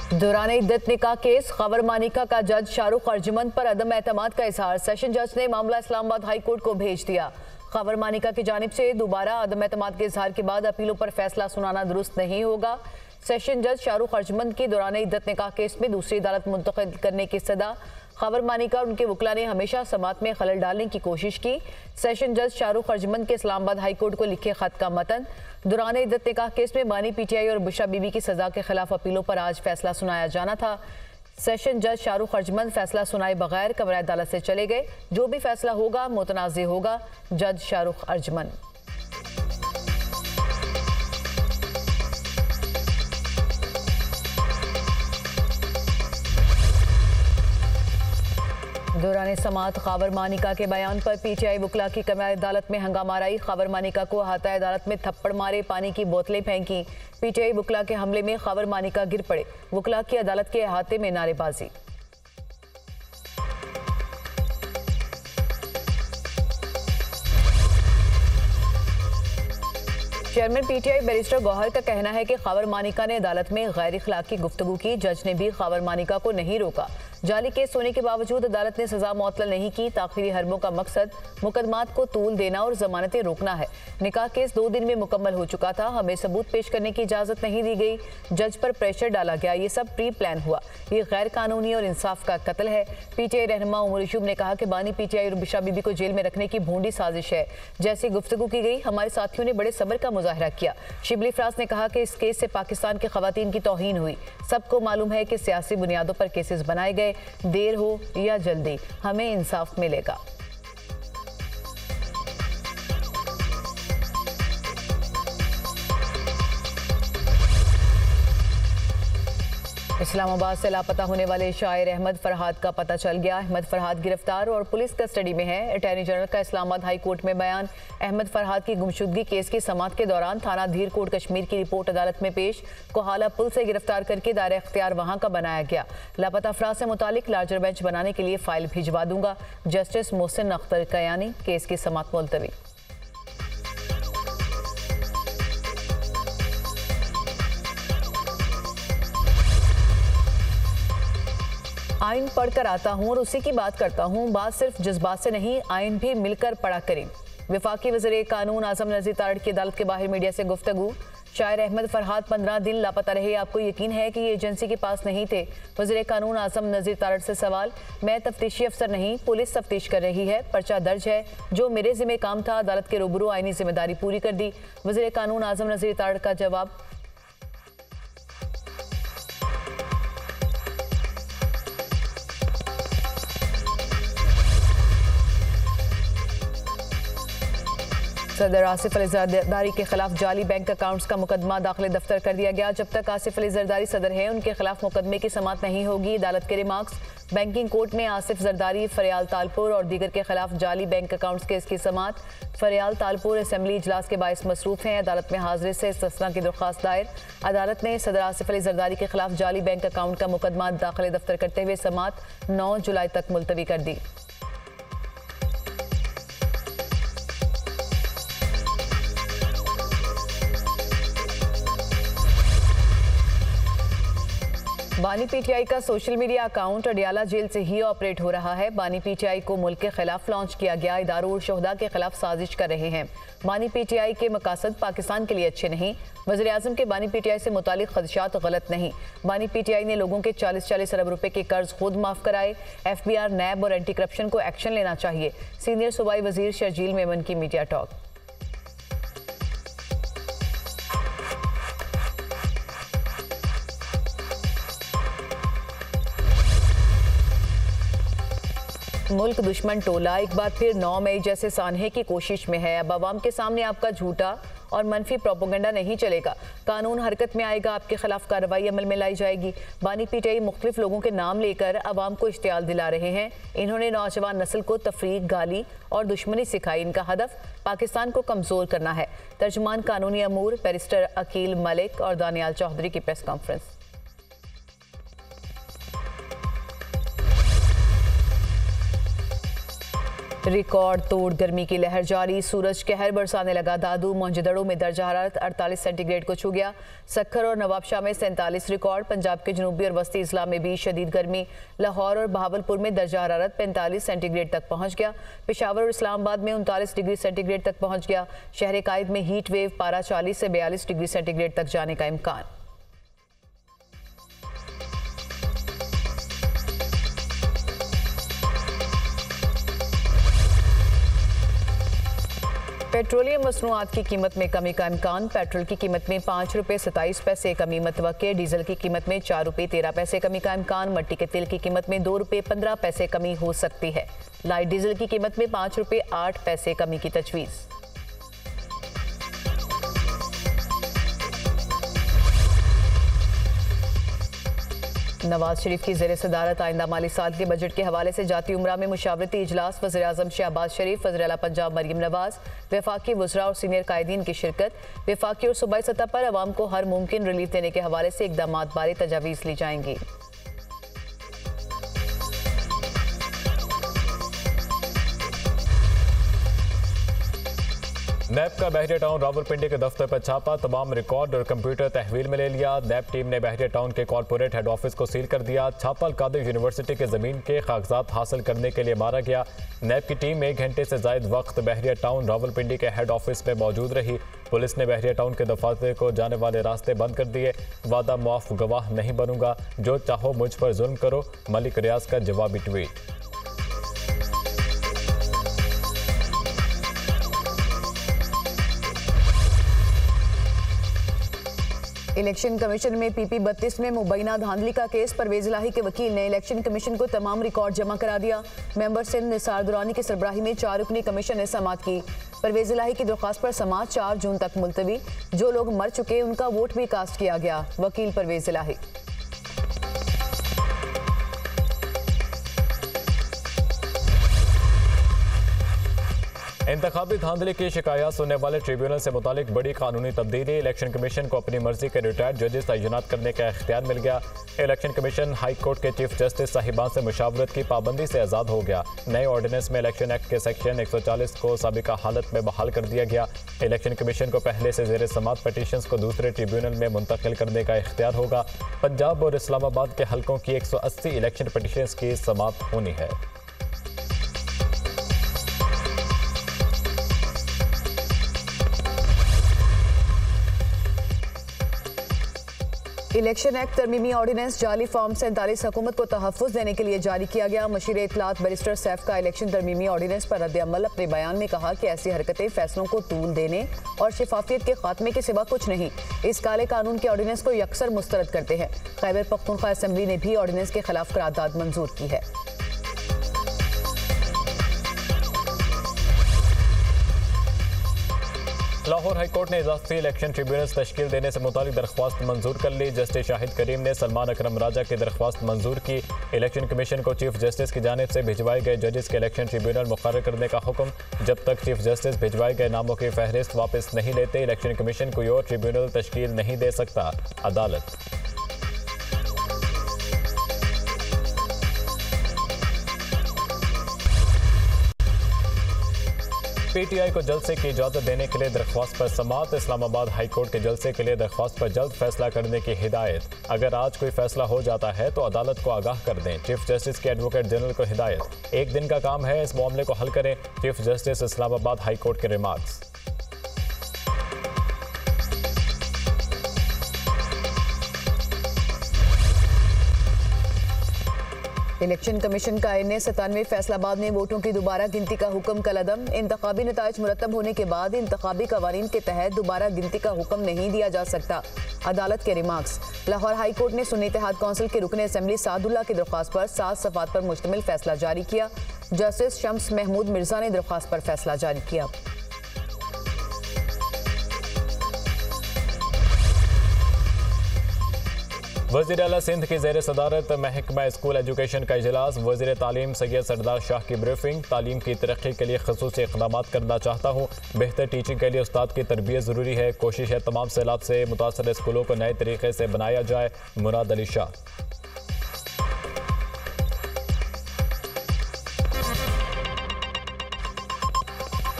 दौरान इद्दत निकाह केस खबर मानिका का जज शाहरुख अर्जुमंद पर अदम एतमाद का इजहार। सेशन जज ने मामला इस्लामाबाद हाई कोर्ट को भेज दिया। खबर मानिका की जानिब से दोबारा अदम एतमाद के इजहार के बाद अपीलों पर फैसला सुनाना दुरुस्त नहीं होगा। सेशन जज शाहरुख अर्जुमंद की दौरान इद्दत निकाह केस में दूसरी अदालत मुंतकिल करने की सदा खबर मानिका और उनके वकला ने हमेशा समात में खलल डालने की कोशिश की। सेशन जज शाहरुख अर्जुमंद के इस्लामाबाद हाई कोर्ट को लिखे खत का मतन। दौरान इद्दत निकाह केस में बानी पीटीआई और बुशरा बीबी की सजा के खिलाफ अपीलों पर आज फैसला सुनाया जाना था। सेशन जज शाहरुख अर्जुमंद फैसला सुनाए बगैर कमरा अदालत से चले गए। जो भी फैसला होगा मुतनाज़ होगा। जज शाहरुख अर्जुमंद। दौरान समात खबर मानिका के बयान पर पीटीआई वकला की कमरा अदालत में हंगामा आई। खबर मानिका को अहाता अदालत में थप्पड़ मारे, पानी की बोतलें फेंकी। पीटीआई वकला के हमले में खबर मानिका गिर पड़े। वकला की अदालत के अहाते में नारेबाजी। चेयरमैन पीटीआई बैरिस्टर गौहर का कहना है कि खबर मानिका ने अदालत में गैर इखलाकी गुफ्तगू की। जज ने भी खबर मानिका को नहीं रोका। जाली केस होने के बावजूद अदालत ने सजा मुअत्तल नहीं की। ताखिरी हरबों का मकसद मुकदमात को तूल देना और जमानतें रोकना है। निकाह केस 2 दिन में मुकम्मल हो चुका था। हमें सबूत पेश करने की इजाजत नहीं दी गई। जज पर प्रेशर डाला गया। ये सब प्री प्लान हुआ। ये गैर कानूनी और इंसाफ का कत्ल है। पीटीआई रहनुमा उमर यूसुफ ने कहा कि बानी पीटीआई और बुशरा बीबी को जेल में रखने की भूंडी साजिश है। जैसी गुफ्तगू की गई, हमारे साथियों ने बड़े सब्र का मुजाहरा किया। शिबली फराज ने कहा कि इस केस से पाकिस्तान की खवातीन की तौहीन हुई। सबको मालूम है कि सियासी बुनियादों पर केसेस बनाए गए। देर हो या जल्दी हमें इंसाफ मिलेगा। इस्लामाबाद से लापता होने वाले शायर अहमद फरहाद का पता चल गया। अहमद फरहाद गिरफ्तार और पुलिस कस्टडी में है। अटॉर्नी जनरल का इस्लामाबाद हाई कोर्ट में बयान। अहमद फरहाद की गुमशुदगी केस की समात के दौरान थाना धीर कोट कश्मीर की रिपोर्ट अदालत में पेश। कोहाला पुल से गिरफ्तार करके दायरा इख्तियार वहां का बनाया गया। लापता अफराद से मुतालिक लार्जर बेंच बनाने के लिए फाइल भिजवा दूंगा। जस्टिस मोहसिन अख्तर कयानी। केस की समात मुलतवी। आइन पढ़कर आता हूँ और उसी की बात करता हूँ। बात सिर्फ जज्बात से नहीं, आइन भी मिलकर पढ़ा करें। वफाकी वज़ीर कानून आज़म नज़ीर तारड़ की अदालत के बाहर मीडिया से गुफ्तगू। शायर अहमद फरहाद 15 दिन लापता रहे। आपको यकीन है कि ये एजेंसी के पास नहीं थे? वज़ीर कानून आज़म नज़ीर तारड़ से सवाल। मैं तफ्तीशी अफसर नहीं, पुलिस तफ्तीश कर रही है। पर्चा दर्ज है। जो मेरे जिम्मे काम था अदालत के रूबरू आईनी जिम्मेदारी पूरी कर दी। वज़ीर कानून आज़म नज़ीर तारड़ का जवाब। सदर आसिफ अली जरदारी के खिलाफ जाली बैंक अकाउंट्स का मुकदमा दाखिल दफ्तर कर दिया गया। जब तक आसिफ अली जरदारी सदर हैं, उनके खिलाफ मुकदमे की समात नहीं होगी। अदालत के रिमार्क्स। बैंकिंग कोर्ट में आसिफ जरदारी, फरियाल तालपुर और दीगर के खिलाफ जाली बैंक अकाउंट्स केस की समात। फरियाल तालपुर असेंबली इजलास के बायस मसरूफ हैं। अदालत में हाजिरी से इस्तिस्ना की दरख्वास्त दायर। अदालत ने सदर आसिफ अली जरदारी के खिलाफ जाली बैंक अकाउंट का मुकदमा दाखिल दफ्तर करते हुए समात 9 जुलाई तक मुलतवी कर दी। बानी पीटीआई का social media account Adiala jail से ही ऑपरेट हो रहा है। बानी पीटीआई को मुल्क के खिलाफ लॉन्च किया गया। इदारों और शोहदा के खिलाफ साजिश कर रहे हैं। बानी पीटीआई के मकासद पाकिस्तान के लिए अच्छे नहीं। वज़ीर आज़म के बानी पीटीआई से मुतालिक खदशात गलत नहीं। बानी पीटीआई ने लोगों के 40-40 अरब रुपए के कर्ज खुद माफ कराए। FBR, नैब और एंटी करप्शन को एक्शन लेना चाहिए। सीनियर सूबाई वजीर शर्जील मेमन की मीडिया टॉक। मुल्क दुश्मन टोला एक बार फिर 9 मई जैसे सानहे की कोशिश में है। अब आवाम के सामने आपका झूठा और मनफी प्रोपोगंडा नहीं चलेगा। कानून हरकत में आएगा। आपके खिलाफ कार्रवाई अमल में लाई जाएगी। बानी पीटीआई मुख्तलिफ लोगों के नाम लेकर आवाम को इश्तियाल दिला रहे हैं। इन्होंने नौजवान नस्ल को तफरीक, गाली और दुश्मनी सिखाई। इनका हदफ पाकिस्तान को कमज़ोर करना है। तर्जुमान कानूनी अमूर बैरिस्टर अकील मलिक और दानियाल चौधरी की प्रेस कॉन्फ्रेंस। रिकॉर्ड तोड़ गर्मी की लहर जारी, सूरज कहर बरसाने लगा। दादू मोहनजोदड़ो में दर्जा हरारत 48 सेंटीग्रेड को छू गया। सक्खर और नवाबशाह में 47 रिकॉर्ड। पंजाब के जनूबी और वस्ती इजला में भी शदीद गर्मी। लाहौर और बहावलपुर में दर्जा हरारत 45 सेंटीग्रेड तक पहुंच गया। पेशावर और इस्लामाबाद में 39 डिग्री सेंटीग्रेड तक पहुंच गया। शहर कायद में हीट वेव, पारा 40 से 42 डिग्री सेंटीग्रेड तक जाने का इम्कान। पेट्रोलियम मसनूआत की कीमत में कमी का इम्कान। पेट्रोल की कीमत में 5 रुपये 27 पैसे कमी मतवक्के। डीजल की कीमत में 4 रुपये 13 पैसे कमी का इम्कान। मट्टी के तेल की कीमत में 2 रुपये 15 पैसे कमी हो सकती है। लाइट डीजल की कीमत में 5 रुपये 8 पैसे कमी की तजवीज़। नवाज शरीफ की ज़ेर सदारत आइंदा माली साल के बजट के हवाले से जाती उमरा में मुशावरती इजलास। वज़ीर आज़म शहबाज शरीफ, वज़ीर आला पंजाब मरीम नवाज, वफाकी वज़रा और सीनियर कायदीन की शिरकत। वफाकी और सूबाई सतह पर अवाम को हर मुमकिन रिलीफ देने के हवाले से इक़दामात बारे तजावीज़ ली जाएंगी। नैब का बहरिया टाउन रावलपिंडी के दफ्तर पर छापा, तमाम रिकॉर्ड और कंप्यूटर तहवील में ले लिया। नैब टीम ने बहरिया टाउन के कॉर्पोरेट हेड ऑफिस को सील कर दिया। छापा अलकादिर यूनिवर्सिटी के ज़मीन के कागजात हासिल करने के लिए मारा गया। नैब की टीम 1 घंटे से ज़ायद वक्त बहरिया टाउन रावलपिंडी के हेड ऑफिस में मौजूद रही। पुलिस ने बहरिया टाउन के दफातर को जाने वाले रास्ते बंद कर दिए। वादा मुआफ गवाह नहीं बनूंगा, जो चाहो मुझ पर जुल्म करो, मलिक रियाज का जवाबी ट्वीट। इलेक्शन कमीशन में PP 32 में मुबैना धांधली का केस। परवेज इलाही के वकील ने इलेक्शन कमीशन को तमाम रिकॉर्ड जमा करा दिया। मेंबर सिंध निसार दुरानी की सरबराही में 4 रुकनी कमीशन ने समाअत की। परवेज इलाही की दरख्वास्त पर समाअत 4 जून तक मुलतवी। जो लोग मर चुके उनका वोट भी कास्ट किया गया। वकील परवेज इलाही। इंतखाबी धांधली की शिकायत सुनने वाले ट्रिब्यूनल से मुतालिक बड़ी कानूनी तब्दीली। इलेक्शन कमीशन को अपनी मर्जी के रिटायर्ड जजेस तैनात करने का इख्तियार मिल गया। इलेक्शन कमीशन हाई कोर्ट के चीफ जस्टिस साहिबान से मुशावरत की पाबंदी से आज़ाद हो गया। नए ऑर्डिनेंस में इलेक्शन एक्ट के सेक्शन 140 को साबिका हालत में बहाल कर दिया गया। इलेक्शन कमीशन को पहले से ज़ेर समाअत पटिशंस को दूसरे ट्रिब्यूनल में मुंतकिल करने का इख्तियार होगा। पंजाब और इस्लामाबाद के हल्कों की 180 इलेक्शन पटिशंस की समाअत होनी है। इलेक्शन एक्ट तरमीमी ऑर्डिनेंस जाली फॉर्म 47 हुकूमत को तहफ़्फ़ुज़ देने के लिए जारी किया गया। मशीर इत्तलात बैरिस्टर सैफ का इलेक्शन तरमीमी ऑर्डिनेंस पर रद्द-ए-अमल अपने बयान में कहा कि ऐसी हरकतें फैसलों को तूल देने और शफाफियत के खात्मे के सिवा कुछ नहीं। इस काले कानून के ऑर्डिनेंस को यकसर मुस्तरद करते हैं। खैबर पख्तूनख्वा असम्बली ने भी ऑर्डिनेंस के खिलाफ करारदाद मंजूर की है। लाहौर हाई कोर्ट ने इजाफी इलेक्शन ट्रिब्यूनल्स तश्कील देने से मुतालिक दरख्वास्त मंजूर कर ली। जस्टिस शाहिद करीम ने सलमान अकरम राजा की दरख्वास्त मंजूर की। इलेक्शन कमीशन को चीफ जस्टिस की जानिब से भिजवाए गए जजेस के इलेक्शन ट्रिब्यूनल मुकर्रर करने का हुक्म। जब तक चीफ जस्टिस भिजवाए गए नामों की फहरिस्त वापस नहीं लेते, इलेक्शन कमीशन कोई और ट्रिब्यूनल तश्कील नहीं दे सकता। अदालत। PTI को जलसे की इजाजत देने के लिए दरख्वास्त पर समाअत। इस्लामाबाद हाई कोर्ट के जलसे के लिए दरख्वास्त पर जल्द फैसला करने की हिदायत। अगर आज कोई फैसला हो जाता है तो अदालत को आगाह कर दें। चीफ जस्टिस के एडवोकेट जनरल को हिदायत। 1 दिन का काम है, इस मामले को हल करें। Chief justice Islamabad high court के रिमार्क्स। इलेक्शन कमीशन का INA 97 फैसलाबाद में वोटों की दोबारा गिनती का हुक्म कलअदम। इंतखाबी नताइज मुरतब होने के बाद इंतखाबी कवानीन के तहत दोबारा गिनती का हुक्म नहीं दिया जा सकता। अदालत के रिमार्क्स। लाहौर हाई कोर्ट ने सुन्नी इत्तेहाद कौंसिल के रुकन असम्बली सादुल्ला की दरख्वास्त पर 7 सफ़ात पर मुश्तमिल फैसला जारी किया। जस्टिस शम्स महमूद मिर्जा ने दरख्वास्त पर फैसला जारी किया। वज़ीर आला सिंध की ज़ेर सदारत महकमा स्कूल एजुकेशन का इजलास। वज़ीर तालीम सैयद सरदार शाह की ब्रीफिंग। तालीम की तरक्की के लिए ख़ुसूसी इक़दामात करना चाहता हूँ। बेहतर टीचिंग के लिए उस्ताद की तरबियत ज़रूरी है। कोशिश है तमाम सैलाब से मुतासर स्कूलों को नए तरीके से बनाया जाए। मुराद अली शाह।